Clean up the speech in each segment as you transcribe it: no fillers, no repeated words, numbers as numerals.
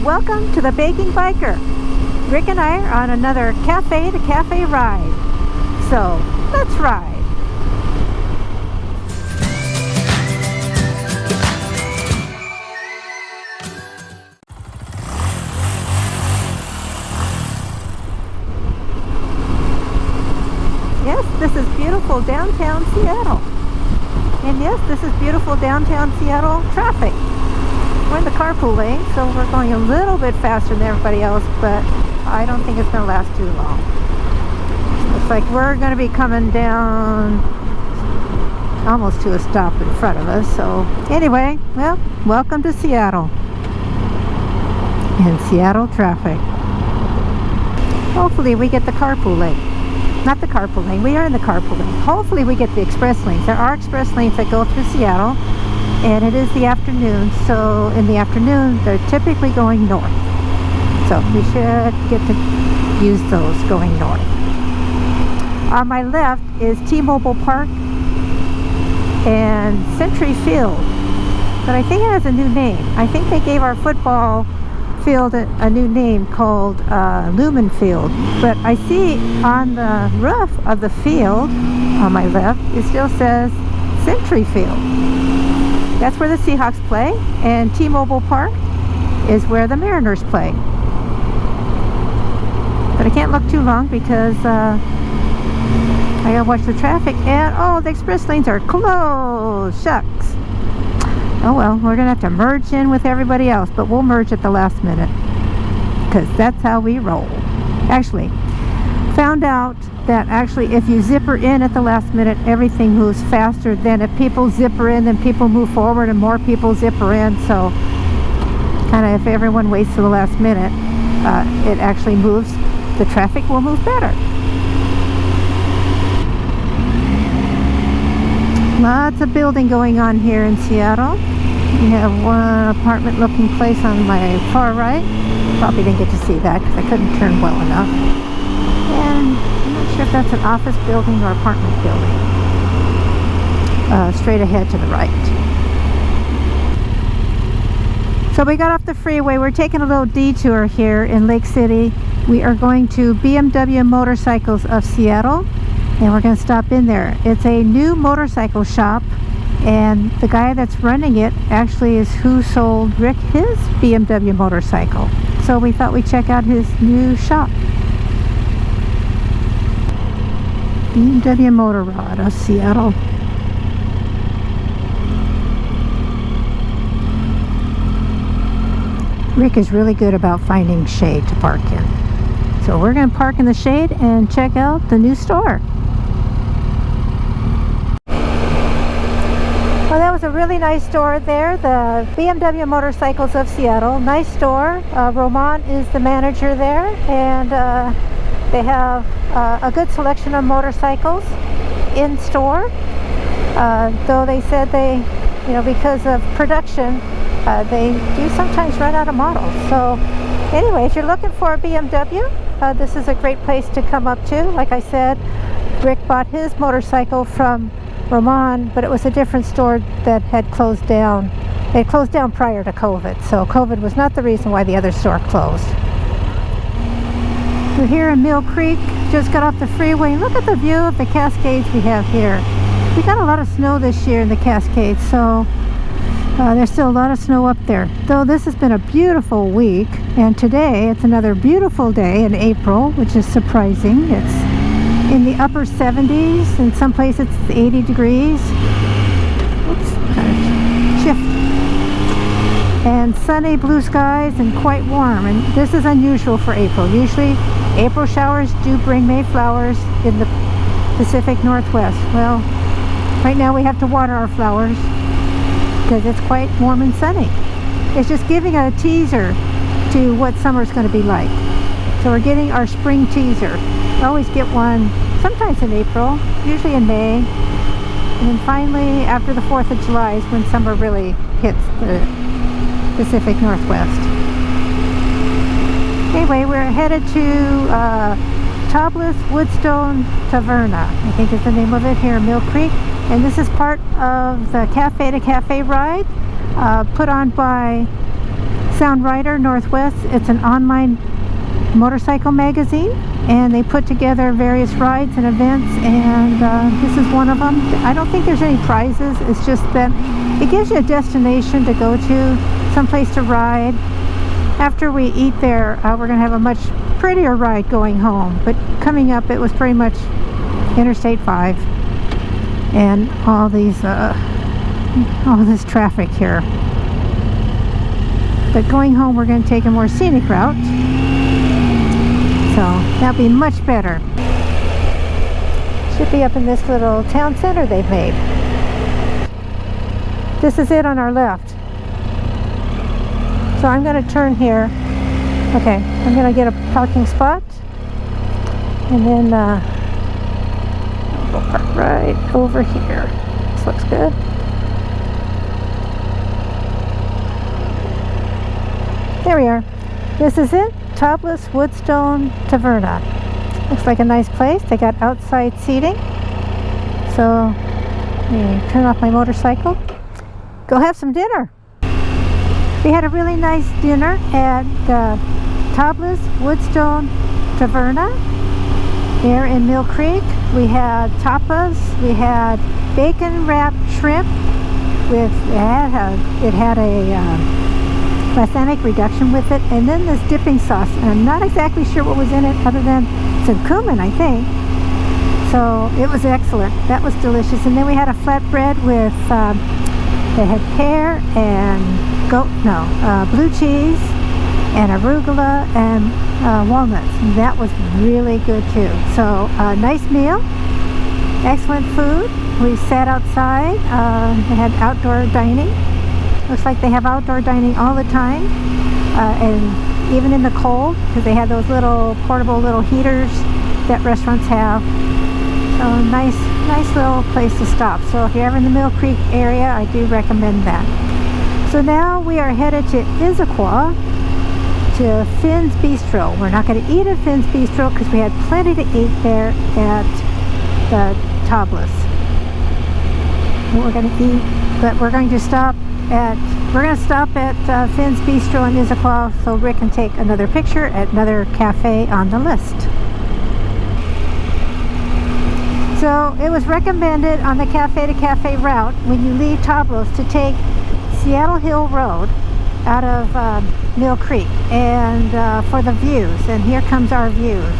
welcome to the Baking Biker. Rick and I are on another cafe to cafe ride. So, let's ride. Yes, this is beautiful downtown Seattle. And yes, this is beautiful downtown Seattle traffic. We're in the carpool lane, so we're going a little bit faster than everybody else, but I don't think it's going to last too long. Looks like we're going to be coming down almost to a stop in front of us. So anyway, well, welcome to Seattle. And Seattle traffic. Hopefully we get the carpool lane. Not the carpool lane, we are in the carpool lane. Hopefully we get the express lanes. There are express lanes that go through Seattle, and it is the afternoon, so in the afternoon they're typically going north. So we should get to use those going north. On my left is T-Mobile Park and Century Field, but I think it has a new name. I think they gave our football field a new name called Lumen Field, but I see on the roof of the field on my left it still says Century Field. That's where the Seahawks play, and T-Mobile Park is where the Mariners play. But I can't look too long because I gotta watch the traffic, and oh, the express lanes are closed. Shucks. Oh well, we're gonna have to merge in with everybody else, but we'll merge at the last minute because that's how we roll. Actually, found out that actually if you zipper in at the last minute, everything moves faster than if people zipper in, then people move forward and more people zipper in. So kind of if everyone waits to the last minute, it actually moves, the traffic will move better. Lots of building going on here in Seattle. We have one apartment looking place on my far right. Probably didn't get to see that because I couldn't turn well enough. And I'm not sure if that's an office building or apartment building. Straight ahead to the right. So we got off the freeway. We're taking a little detour here in Lake City. We are going to BMW Motorcycles of Seattle, and we're going to stop in there. It's a new motorcycle shop, and the guy that's running it actually is who sold Rick his BMW motorcycle. So we thought we'd check out his new shop. BMW Motor Rod of Seattle. Rick is really good about finding shade to park in. So we're going to park in the shade and check out the new store. Well, that was a really nice store there, the BMW Motorcycles of Seattle. Nice store. Roman is the manager there, and they have a good selection of motorcycles in store. Though they said they, because of production, they do sometimes run out of models. So anyway, if you're looking for a BMW, this is a great place to come up to. Like I said, Rick bought his motorcycle from Roman, but it was a different store that had closed down. They had closed down prior to COVID, so COVID was not the reason why the other store closed. We're here in Mill Creek, just got off the freeway. Look at the view of the Cascades we have here. We got a lot of snow this year in the Cascades, so there's still a lot of snow up there. Though this has been a beautiful week, and today it's another beautiful day in April, which is surprising. It's in the upper 70s, in some places it's 80 degrees. Oops, shift. And sunny blue skies and quite warm, and this is unusual for April. Usually April showers do bring May flowers in the Pacific Northwest. Well, right now we have to water our flowers because it's quite warm and sunny. It's just giving a teaser to what summer's going to be like. So we're getting our spring teaser. We always get one sometimes in April, usually in May, and then finally after the 4th of July is when summer really hits the Pacific Northwest. Anyway, we're headed to Tablas Woodstone Taverna, I think is the name of it, here in Mill Creek. And this is part of the Cafe to Cafe ride put on by Sound Rider Northwest. It's an online motorcycle magazine, and they put together various rides and events, and this is one of them. I don't think there's any prizes. It's just that it gives you a destination to go to, someplace to ride. After we eat there, we're going to have a much prettier ride going home, but coming up it was pretty much Interstate 5 and all these all this traffic here. But going home we're going to take a more scenic route, so that'll be much better. Should be up in this little town center they've made. This is it on our left. So I'm going to turn here. Okay, I'm going to get a parking spot, and then we'll park right over here. This looks good. There we are. This is it. Tablas Woodstone Taverna. Looks like a nice place. They got outside seating. So, let me turn off my motorcycle. Go have some dinner. We had a really nice dinner at Tablas Woodstone Taverna there in Mill Creek. We had tapas. We had bacon wrapped shrimp with it had a balsamic reduction with it, and then this dipping sauce. And I'm not exactly sure what was in it other than some cumin, I think. So it was excellent. That was delicious. And then we had a flatbread with they had pear and blue cheese and arugula and walnuts. And that was really good too. So nice meal, excellent food. We sat outside. They had outdoor dining. Looks like they have outdoor dining all the time, and even in the cold, because they had those little portable little heaters that restaurants have. So nice little place to stop. So if you're ever in the Mill Creek area, I do recommend that. So now we are headed to Issasquah, to Fins Bistro. We're not going to eat at Fins Bistro because we had plenty to eat there at the Tablas. We're going to eat, but we're going to stop at Fins Bistro in Issasquah so Rick can take another picture at another cafe on the list. So it was recommended on the cafe to cafe route when you leave Tablas to take Seattle Hill Road out of Mill Creek, and for the views. And here comes our views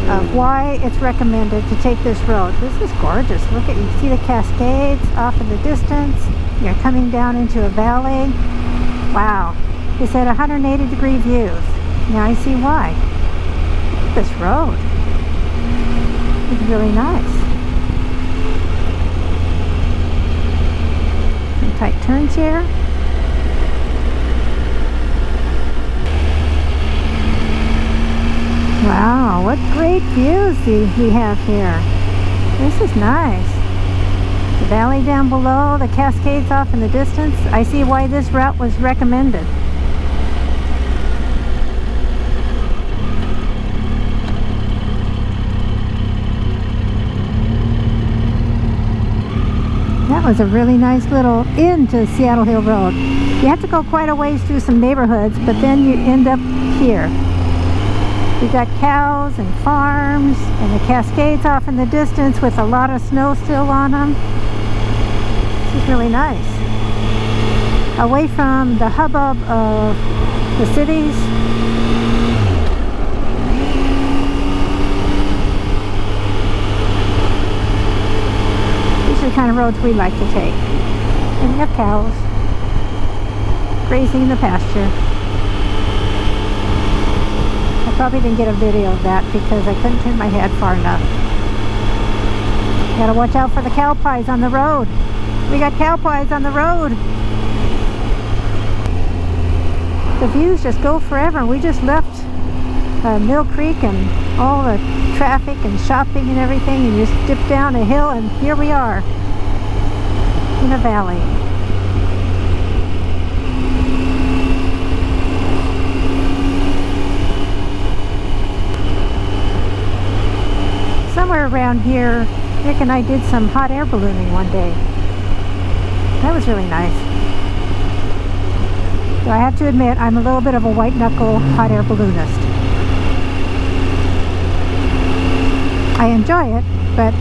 of why it's recommended to take this road. This is gorgeous. Look at, you see the Cascades off in the distance. You're coming down into a valley. Wow. It's at 180-degree views. Now I see why. Look at this road. It's really nice. Some tight turns here. Wow, what great views we have here. This is nice. The valley down below, the Cascades off in the distance. I see why this route was recommended. That was a really nice little inn to Seattle Hill Road. You have to go quite a ways through some neighborhoods, but then you end up here. We got cows and farms and the Cascades off in the distance with a lot of snow still on them. This is really nice. Away from the hubbub of the cities. These are the kind of roads we like to take. And we have cows grazing in the pasture. Probably didn't get a video of that because I couldn't turn my head far enough. Gotta watch out for the cow pies on the road. We got cow pies on the road. The views just go forever. We just left Mill Creek and all the traffic and shopping and everything, and just dipped down a hill, and here we are in a valley. Somewhere around here, Rick and I did some hot air ballooning one day. That was really nice. So I have to admit, I'm a little bit of a white knuckle hot air balloonist. I enjoy it, but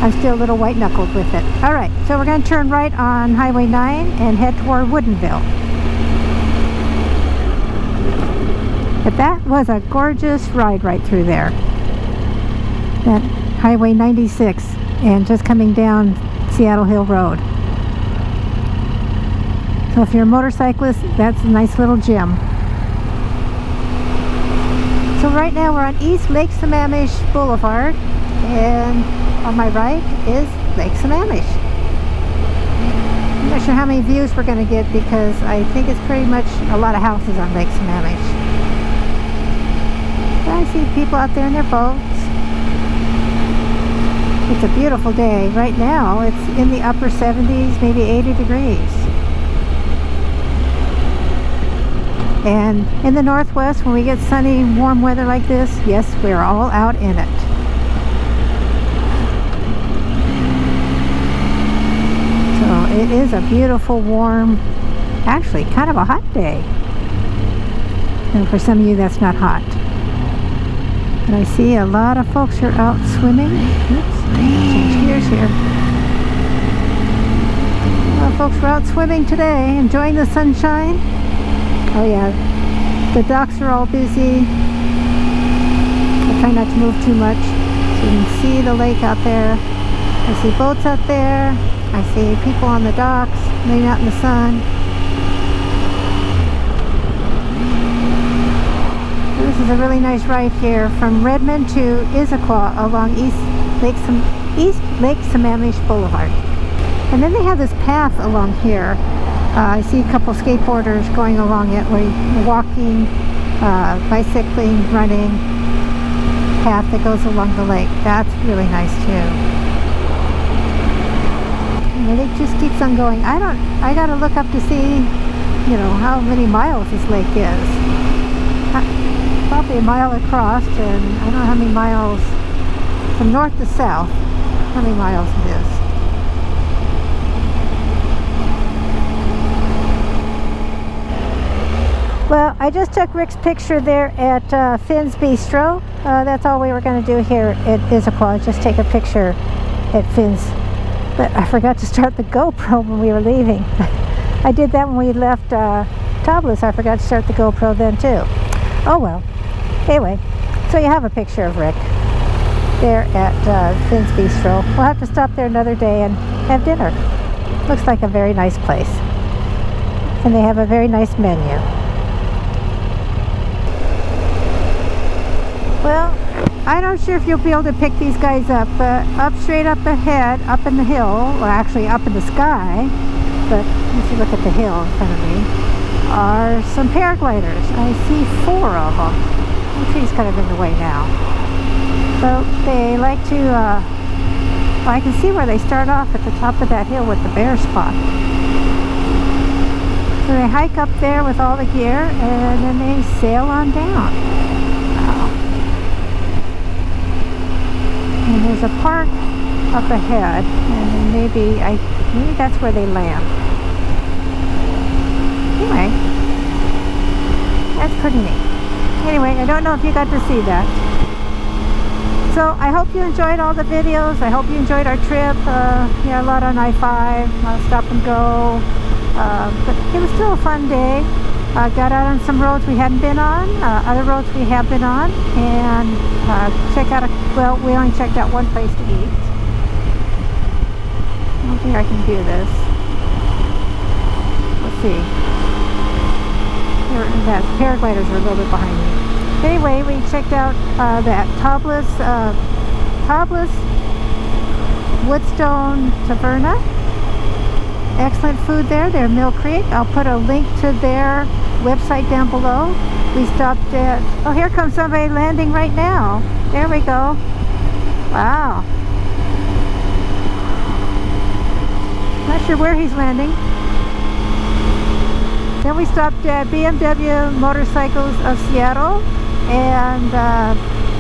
I'm still a little white knuckled with it. Alright, so we're going to turn right on Highway 9 and head toward Woodinville. But that was a gorgeous ride right through there. That Highway 96 and just coming down Seattle Hill Road. So if you're a motorcyclist, that's a nice little gem. So right now we're on East Lake Sammamish Boulevard, and on my right is Lake Sammamish. I'm not sure how many views we're going to get because I think it's pretty much a lot of houses on Lake Sammamish. But I see people out there in their boats. It's a beautiful day. Right now it's in the upper 70s, maybe 80 degrees. And in the Northwest, when we get sunny, warm weather like this, yes, we're all out in it. So it is a beautiful, warm, actually kind of a hot day. And for some of you, that's not hot. But I see a lot of folks are out swimming. Oops, change gears here. A lot of folks are out swimming today, enjoying the sunshine. Oh yeah, the docks are all busy. I try not to move too much so you can see the lake out there. I see boats out there. I see people on the docks laying out in the sun. So this is a really nice ride here from Redmond to Issasquah along East Lake Sammamish Boulevard. And then they have this path along here. I see a couple skateboarders going along it, walking, bicycling, running, path that goes along the lake. That's really nice too. And it just keeps on going. I gotta look up to see, you know, how many miles this lake is. Probably a mile across, and I don't know how many miles from north to south, how many miles it is. Well, I just took Rick's picture there at Fins Bistro. That's all we were going to do here at Issasquah, just take a picture at Fins. But I forgot to start the GoPro when we were leaving. I did that when we left Tablas. I forgot to start the GoPro then too. Oh well. Anyway, so you have a picture of Rick there at Fins Bistro. We'll have to stop there another day and have dinner. Looks like a very nice place. And they have a very nice menu. Well, I'm not sure if you'll be able to pick these guys up, but straight up ahead, up in the hill, well actually up in the sky, but if you look at the hill in front of me, are some paragliders. I see 4 of them. The tree's kind of in the way now. So they like to, well, I can see where they start off at the top of that hill with the bare spot. So they hike up there with all the gear and then they sail on down. And there's a park up ahead, and maybe that's where they land. Anyway, that's pretty neat. Anyway, I don't know if you got to see that. So I hope you enjoyed all the videos. I hope you enjoyed our trip. Yeah, a lot on I-5, a lot of stop and go. But it was still a fun day. Got out on some roads we hadn't been on, other roads we have been on, and check out well, we only checked out one place to eat. I don't think I can do this. Let's see. That paragliders are a little bit behind me. Anyway, we checked out that Tablas Woodstone Taverna. Excellent food there. They're Mill Creek. I'll put a link to their website down below. We stopped at, oh, here comes somebody landing right now. There we go. Wow. Not sure where he's landing. Then we stopped at BMW Motorcycles of Seattle and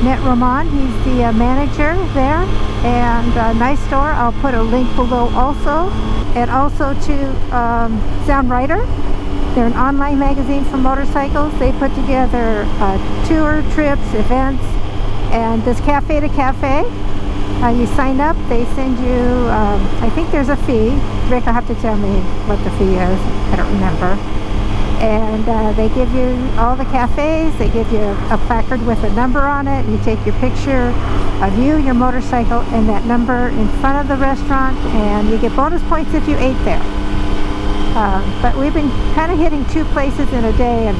met Roman. He's the manager there, and nice store. I'll put a link below also, and also to Sound Rider. They're an online magazine for motorcycles. They put together tour, trips, events, and this Cafe to Cafe. You sign up, they send you, I think there's a fee. Rick will have to tell me what the fee is. I don't remember. And they give you all the cafes. They give you a placard with a number on it. You take your picture of you, your motorcycle, and that number in front of the restaurant, and you get bonus points if you ate there. But we've been kind of hitting 2 places in a day, and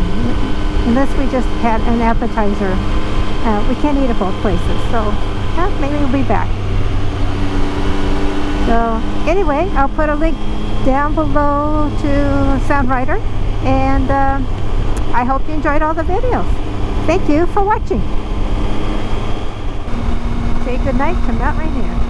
unless we just had an appetizer, we can't eat at both places. So maybe we'll be back. So anyway, I'll put a link down below to Soundwriter, and I hope you enjoyed all the videos. Thank you for watching. Say good night to Mount Rainier.